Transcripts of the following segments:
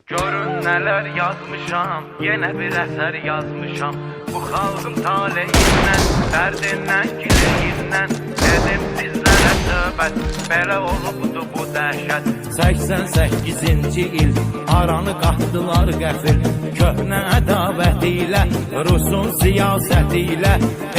Görün neler yazmışam, yine bir eser yazmışam. Bu halkın taleyinden, derdinden, gileyinden. Dedim sizlere söhbət, belə olubdu bu dəhşət. 88-ci il aranı qatdılar qəfil. Köhnə ədavət ilə, Rusun siyasəti ilə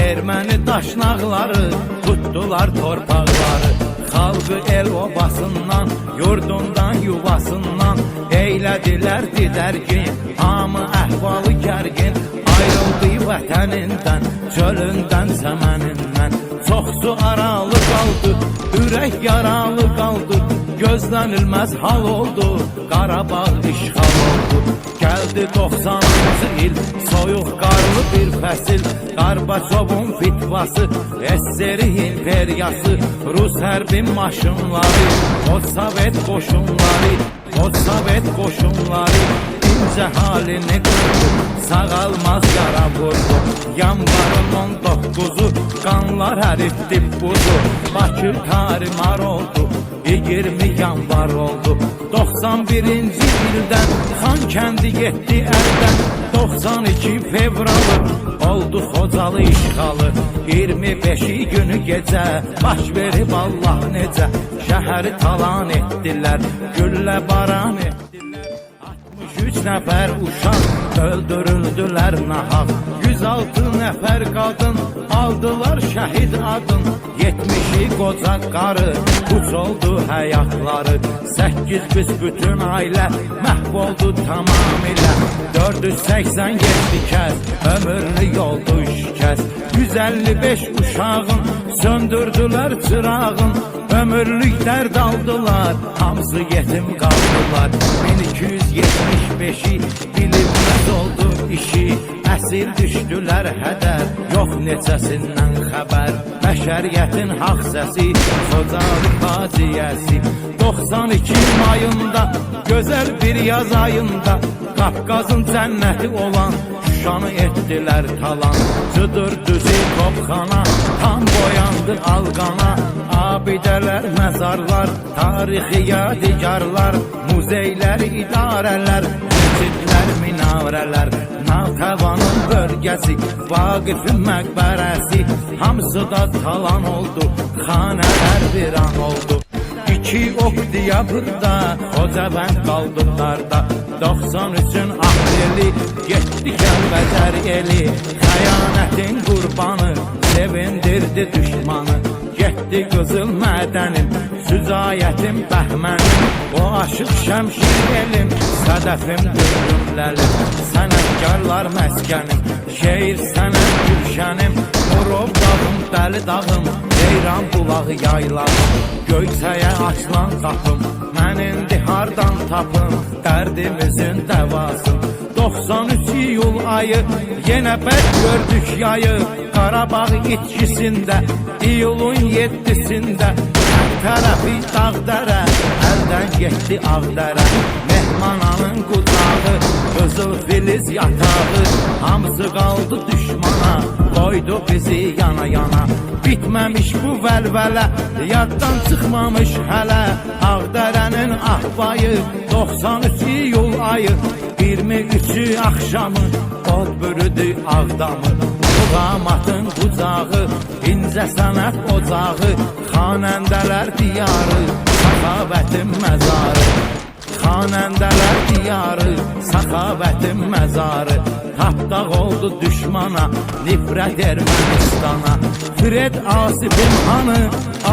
erməni daşnaqları tutdular torpaqları. Xalqı el obasından, yurdundan, yuvasından eylədilər didərgin. Hamı əhvalı gərgin, ayrıldı vətənindən, çölündən, səmənindən. Çoxsu aralı qaldı, ürək yaralı qaldı. Gözlənilməz hal oldu, Qarabağ işğal oldu. Gəldi 90-cı il, soyuq qarlı bir fəsil. Qarbaçovun fitvası, SSR imperiyası, Rus hərbi maşınları, o Sovet qoşunları, o Sovet qoşunları incə halini qırdı, sağalmaz yara vurdu. Yanvarın 19'u qanlar əritdi buzu, Bakı tarimar oldu, 20 yanvar oldu. 91-ci ildən Xankəndi getdi əldən, 92 fevralı oldu Xocalı işğalı. 25-i günü gecə baş verib Allah necə, şəhəri talan etdilər, güllə baran etdilər. 63 nəfər uşaq öldürüldülər nahaq, 106 nəfər qadın aldılar şəhid adın. 70'i qoca qarı uç oldu həyatları, 8 büsbütün ailə məhv oldu tamamilə. 487 kəs ömürlü yoldu şikəst, 155 uşağın söndürdülər çırağın. Ömürlük dərd aldılar, hamısı yetim qaldılar. 1275'i bilinməz oldu işi, əsir düşdülər hədər, yox neçəsindən xəbər. Bəşəriyyətin haq səsi, Xocalı faciəsi. 92 mayında, gözəl bir yaz ayında, Qafqazın cənnəti olan Şuşanı etdilər talan. Cıdır düzü topxana, tam boyandı alqana. Abidələr, məzarlar, tarixi yadigarlar, muzeylər, idarələr, məscidlər, minarələr, Naltəvanın bölgəsi, Vaqifin məqbərəsi, hamısı da talan oldu, xanələr viran oldu. 2 oktyabrda Xocavənd qaldıqlarda, 93'ün apreli getdi Kəlbəcər eli. Xəyanətin qurbanı sevindirdi düşmanı, getdi qızıl mədənim, süzayətim bəhmənim. O aşıq şəmşir elim, sədəfim dürdümləlim, sənətkarlar məskənim, şeir sənət gülşənim. Murov dağım, dəli dağım, Ceyran bulağı yayladım, Göyçəyə açılan qapım, mən indi hardan tapım dərdimizin dəvası. 93 iyul ayı, yenə bəd gördük yayı, Qarabağ itkisində, iyulun 7'sində. Hər tərəfi dağ-dərə, əldən getdi Ağdərə. Mehmananın qucağı, qızıl filiz yatağı, hamısı qaldı düşmana, qoydu bizi yana yana. Bitməmiş bu vəlvələ, yaddan çıxmamış hələ, Ağdərənin ahvayı, 93 iyul ayı, 23'ü axşamı, od bürüdü Ağdamı. Muğamatın bucağı, incə sənət ocağı, xanəndələr diyarı, səxavətin məzarı. Xanəndələr diyarı, səxavətin məzarı. Tapdaq oldu düşmana, nifrət Ermənistana. Fred Asifim hanı,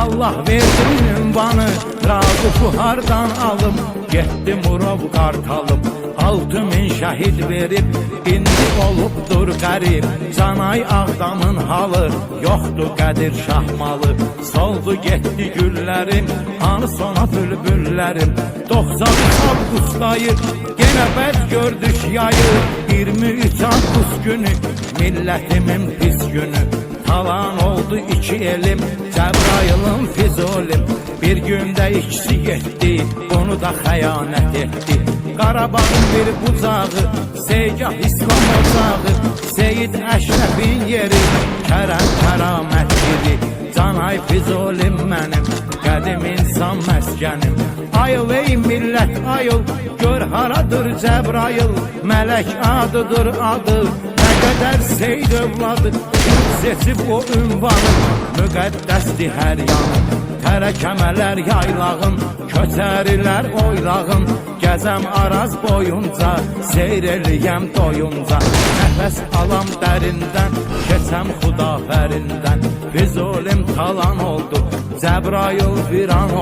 Allah verdi ünvanı, razı buhardan alım, getdi Murov Qartalım. 6000 şəhid verib, indi olubdur qərib. Canay Ağdamın halı, yoxdur Qədir Şahmalı. Soldu getdi güllərim, hanı sona bülbüllərim. 93 avqustayı, yenə bəd gördük yayı, 23 avqust günü, millətimin pis günü. Talan oldu 2 elim, Cəbrayılın Füzulim. Bir gündə ikisi getdi, bunu da xəyanət etdi. Qarabağın bir bucağı, Seygah İslam ocağı, Seyid Əşrəfin yeri, Kərəm kəramət yeri. Canay Füzulim mənim, qədim insan məskənim. Ayıl ey millət ayıl, gör haradır Cəbrayıl, mələk adıdır adı, nə qədər Seyid övladı, seçib o ünvanı, müqəddəsdir hər yanı. Tərəkəmələr yaylağın, köçərilər oylağın, gəzəm Araz boyunca, seyr eləyəm doyunca. Nəfəs alam dərindən, keçəm Xudafərindən, Füzulim talan oldu, Cəbrayıl viran oldu.